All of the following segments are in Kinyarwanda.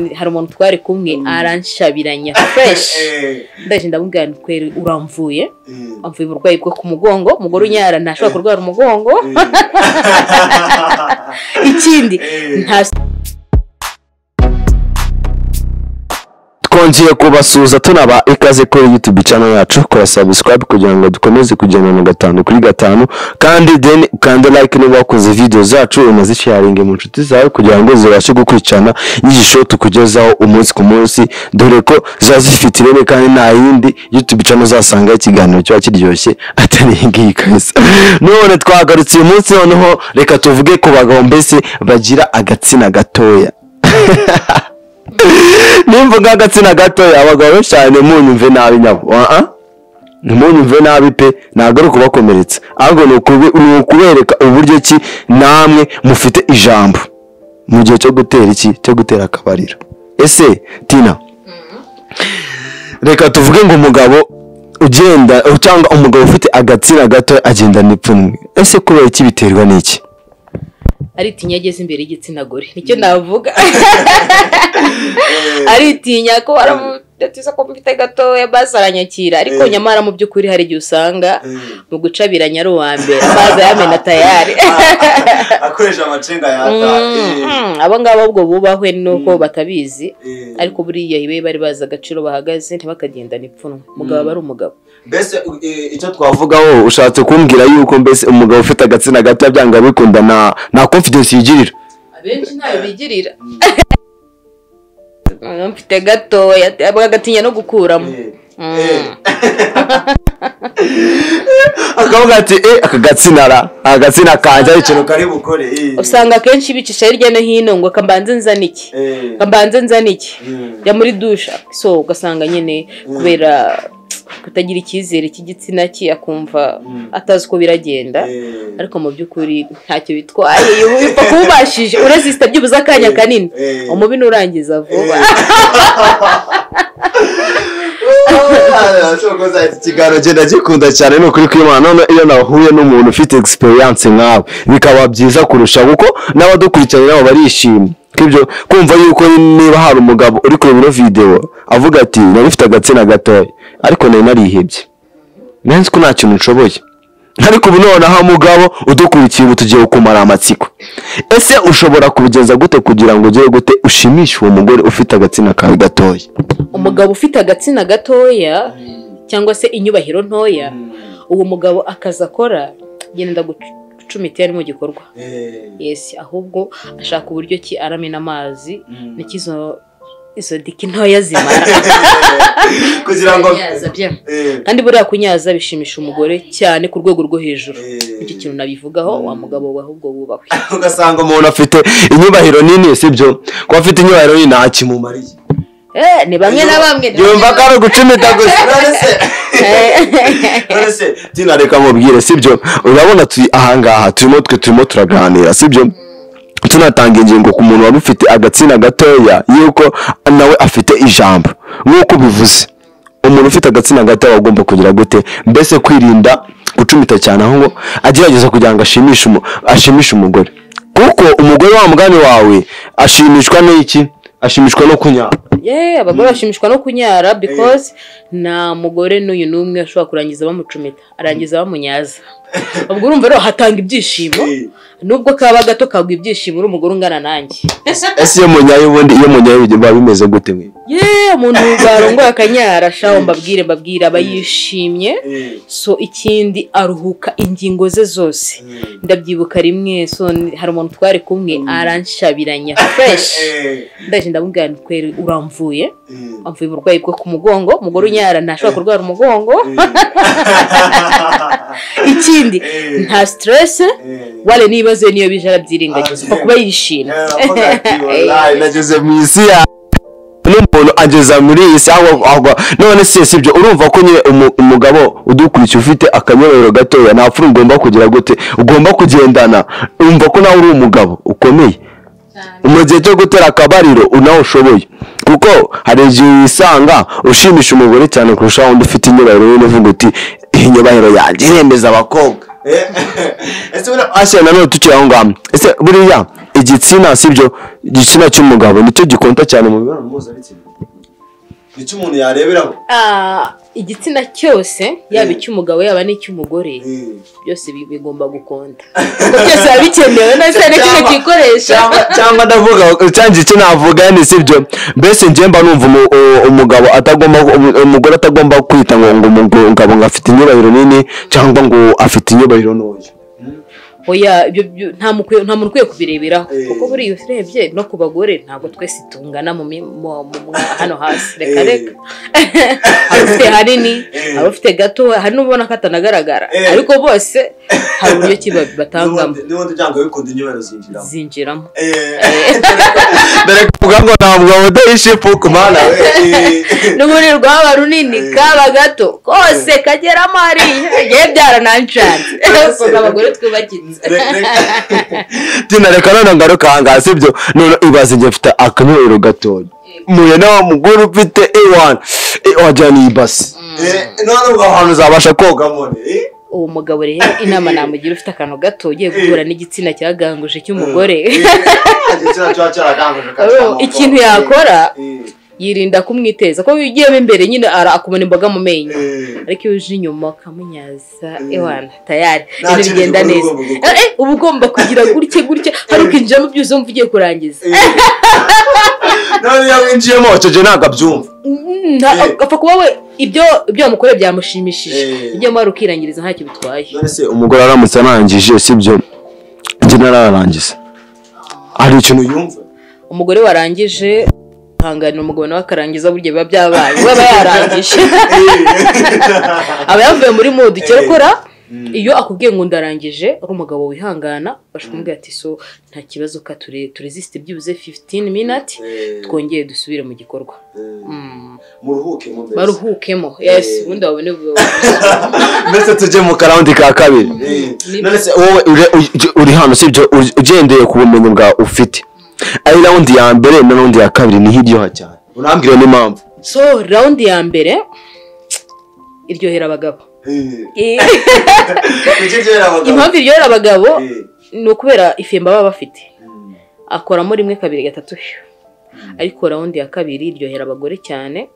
hari umuntu twari kumwe aranshabiranya fresh ndaje ndamubwira kweri uramvuye amvuye uburwayi bwo ku mugongo umugore unyara ntashobora kurwara umugongo ikindi nta twongeye kubasuza tunaba ikaze kuri YouTube channel yacu kora subscribe kugira ngo dukomeze kugendana gatanu kuri gatanu kandi then ukande like niba wakoze video zacu unazisharinge mu nshuti zawe kugira ngo zibashe gukurikirana inyigisho tukugezaho umunsi ku munsi dore ko zazifite ireme kandi nta yindi YouTube channel zasanga ikiganiro cyo kiryoshye atari ngiyi kase none twagarutse uyu munsi noneho reka tuvuge ku bagabo mbese bagira agatsina gatoya nimvuga agatsina gatoya abagabo cyane munyumve nabi nyabo munyumve nabi pe nagaro kubakomeretsa ahubwo ni ukubereka uburyo ki namwe mufite ijambo mu gihe cyo gutera iki cyo gutera akabariro. Ese Tina reka tuvuge ngo umugabo ugenda cyangwa umugabo ufite agatsina gato agenda nipfumwe, ese kubera iki biterwa n'iki? ari tinyageze imbere y'igitsina gore nicyo navuga ari tinya ko aramutse ko mfite gato yabasaranyakira ariko nyamara mu byukuri hari gihe usanga mu gucabiranya ari uwa mbere amazi yamena tayari akoresha amacenga yata abo ngabo ubwo bubahwe nuko batabizi ariko buriya ibe bari baza agaciro bahagaze ntibakagenda nipfunwe mugabo bari umugabo. Mbese icyo twavugaho ushatse kumbwira yuko mbese umugabo ufite agatsina gato byanga bikunda na confidence yigirira abenshi ntayo bigirira mfite gato yabagatinya no gukuramo akavuga ati agatsina kanje ikintu kari bukore usanga kenshi bicisha hirya no hino ngo kambanze nzaniki ya muri dusha so ugasanga nyene kubera kutagira icyizere cy'igitsina cye akumva atazi ko biragenda ariko mu byukuri ntacyo bitwaye yuko kubashije uresista byubuza akanya kanini umubi nurangiza vuba Sokoza ikigaro genda gikunda cyane no kuri kwimana none iyo nahuye n'umuntu ufite experience nkawe bikaba byiza kurusha kuko n'abadukurikirana nabo barishimye kibyo kumva yuko niba hari umugabo uri kuri bino video avuga ati narifite agatsina gatoya ariko nari narihebye nanzi ko nta kintu nshoboye ariko binona ha mugabo udukurikiye utugiye kumara amatsiko. Ese ushobora kubigenza gute kugira ngo ugere gute ushimishe uwo mugore ufite agatsina kawe gatoya? Umugabo ufite agatsina gatoya cyangwa se inyubahiro ntoya uwo mugabo akazakora genda gucumita ari mu gikorwa yes ahubwo ashaka uburyo ki aramena amazi nikizo izo diki ntoya zimara kugira ngo kandi buriya kunyaza bishimisha umugore cyane ku rwego rwo hejuru icyo kintu nabivugaho wa mugabo ahubwo bubahwe ugasanga umuntu afite inyubahiro nini sibyo ko afite inyubahiro nini ntakimumariye ni bamwe na bamwe yumva ko ari gucumita gusa none Tina reka mubwire sibyo urabona turi ahangaha turimo turaganira sibyo tunatanga ingingo ku muntu wari ufite agatsina gatoya yuko nawe afite ijambo nk'uko bivuze umuntu ufite agatsina gatoya agomba kugira gute mbese kwirinda gucumita cyane aho agerageza kugira ngo ashimishe umugore kuko umugore wa mugani wawe ashimishwa n'iki ashimishwa no kunyara abagore bashimishwa no kunyara because na mugore n'uyu numwe ashobora kurangiza bamucumita arangiza bamunyaza ubwo urumva rero hatanga ibyishimo nubwo kaba gato kagwa ibyishimo uri umugore ungana nanjye. Ese iyo munyaye ubundi iyo munyaye biba bimeze gute mwe? Umuntu barongoye akanyara shaho mbabwira abayishimye so ikindi aruhuka ingingo ze zose ndabyibuka rimwe so hari umuntu twari kumwe aranshabiranya fresh ndaje ndamubwira kweri uramvuye amvuye uburwayi bwo ku mugongo umugore unyara ntashobora kurwara umugongo ikindi nta stress wale nibaze niyo bijara byiringagiza kuba yishimye nageze mu isi ya n'umuntu ageza muri iyi sawa none se sibyo urumva ko nyine umugabo udukurikiye ufite akanyorero gatoya nta furu ugomba kugira gute ugomba kugendana umva ko nawe uri umugabo ukomeye umugihe cyo gutera akabariro unaho ushoboye kuko hari igihe usanga ushimisha umugore cyane kurusha undi ufite inyubahiro n'uvuga uti inyubahiro yanjye iremeza abakobwa ese buriya ashyira nanone tukiri aho ngaho ese buriya igitsina sibyo igitsina cy'umugabo nicyo gikonta cyane mu mibonano mpuzabitsina nicyo umuntu yareberaho igitsina cyose yaba icy'umugabo yaba n'icy'umugore byose bigomba gukonta byose biba bikenewe nase n'icyo gikoresha cyangwa ndavuga cyangwa icyo navuga ni sibyo mbese njye mba numva umugabo atagomba umugore atagomba kwita ngo umugabo ngo afite inyubahiro nini cyangwa ngo afite inyubahiro ntoya oya nta muntu ukwiye kubireberaho kuko buriya urebye no ku bagore ntabwo twese tungana mu hano hasi reka hari ufite hanini hari ufite gato hari n'ubona ko atanagaragara ariko bose hari uburyo ki batangamo n'ubundi cyangwa bikunda inyubahiro zinjiramo dore kuvuga ngo ntabwo udahishije ifuku mana n'ubundi rwaba runini kaba gato kose kageramo hariya yewe byaranancanze kuko abagore twubakitse tina reka none ngaruka ahangaha sibyo none ibaze njye mfite akanyuriro gatoya muye nawe mugore ufite A1 wajyana iyi basi none ubwo ahantu uzabasha kogamo uwo mugabo rero inama namugira ufite akantu gato ugiye guhura n'igitsina cyaganguje cy'umugore ikintu yakora yirinda kumwiteza ko ugiyemo imbere nyine arakubona imboga mu menyo ariko iyo uje inyuma ukamunyaza ewana tayari ibintu bigenda neza uba ugomba kugira gutya hari ukinjiramo byose wumva ugiye kurangiza none iyo winjiyemo cyo ntabwo abyumva apfa kuba we ibyo wamukoreye byamushimishije ujye muri ukirangiriza ntacyo bitwaye none se umugore aramutse arangije sibyo njye nararangiza hari ikintu yumva umugore warangije hangana umugabo nawe akarangiza burya biba byabaye we aba yarangije aba yavuye muri mode cyakora iyo akubwiye ngo ndarangije ari umugabo wihangana bashkumubwira ati so nta kibazo ka turesiste byibuze 15 minutes twongeye dusubire mu gikorwa baruhukemo yes ubundi babone mbese tujye mu karaundi ka kabiri none se wowe uri hano sibyo ugendeye ku bumenyi bwa ufite ari round ya mbere na round ya kabiri ni hiryoha cyane urambwira n'impamvu so round ya mbere iryohera abagabo impamvu iryohera abagabo ni ukubera ifemba baba bafite akoramo rimwe kabiri gatatu ariko round ya kabiri iryohera abagore cyane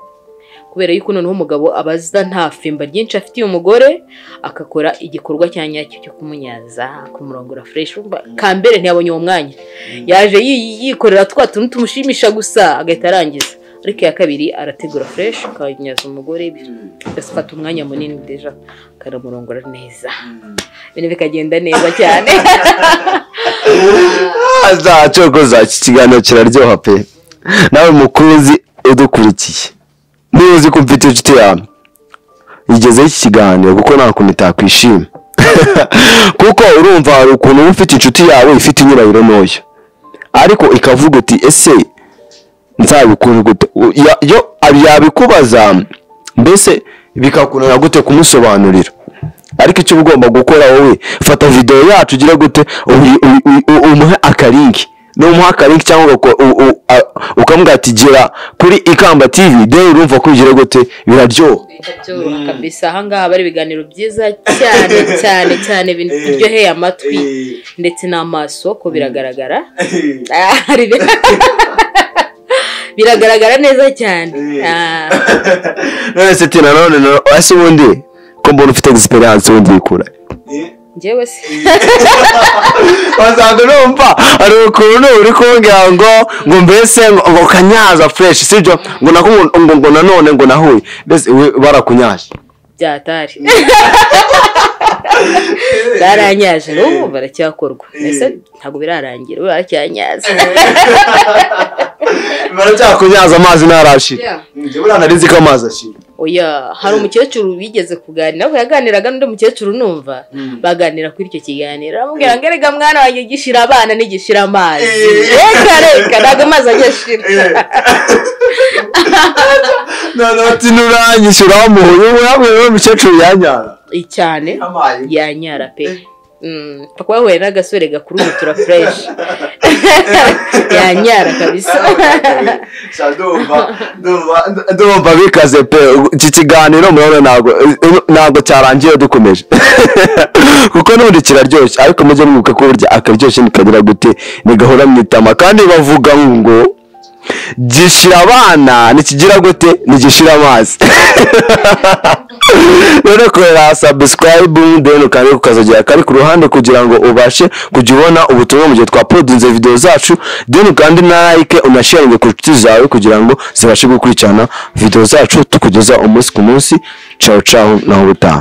kubera yuko noneho umugabo abaza nta femba ryinshi afitiye umugore akakora igikorwa cya nyacyo cyo kumunyaza kumurongora fresh kambere ntiyabonye uwo mwanya yaje yikorera tuntu tumushimisha gusa agahita arangiza ariko ya kabiri arategura fresh akanyaza umugore gasifata umwanya munini deja karamurongora neza ibintu bikagenda neza cyane azacokoza iki kiganiro kiraryoha pe nawe mukunzi udukurikiye niba uzi ko mfite inshuti yawe igezeho iki kiganiro kuko nta kuntu itakwishima kuko urumva hari ukuntu uba ufite inshuti yawe ifite inyubahiro ntoya ariko ikavuga uti ese nzabikora gute yo yabikubaza mbese bikakunanira gute kumusobanurira ariko icyo ugomba gukora wowe fata video yacu ugire gute umuhe akalinki n'umuha akalinki cyangwa ukamubwira ati gira kuri Ikamba TV dore urumva ko ugire gute biraryoha kabisa ahangaha bari ibiganiro byiza cyane biryoheye amatwi ndetse n'amaso ko biragaragara biragaragara neza cyane none se tina none ase ubundi ko mbona ufite experience ubundi ikura njyewe se wasanga numva hari ukuntu uri kumbwira ngo mbese ngo kanyaza fresh sibyo ngo nanone ngo nahuye mbese barakunyaje byatari baranyaje n'ubu baracyakorwa ese ntabwo birarangira baracyanyaza baracyakunyaza amazi narashira njye buranarizi ko amazi ashira oya hari umukecuru bigeze kuganira aho yaganiraga n'undi mukecuru numva baganira kuri icyo kiganiro amubwira ngo erega mwana wanjye gishira abana n'igishira amazi reka ntabwo amazi agishira none tinuranyishura muhuye hamwe n'umukecuru yanyara cyane yanyara pe paka wahuye n'agasore gakururutura fresh yanyara kabisa. Ndumva bikaze pe iki kiganiro murabona ntabwo cyarangiye dukomeje kuko n'ubundi kiraryoshye ariko mujye mwibuka ko burya akaryoshye nikagira gute nigahora mwitama kandi bavuga ngo gishira abana nikigira gute nigishira amazi. Rero korera subscribe then kandi ukazogera kari ku ruhande kugira ngo ubashe kujya ubona ubutumwa mu gihe twapodinze video zacu then kandi na like unashare ku nshuti zawe kugira ngo zibashe gukurikirana video zacu tukugeza umunsi ku munsi. Ciao ciao na ubutaha.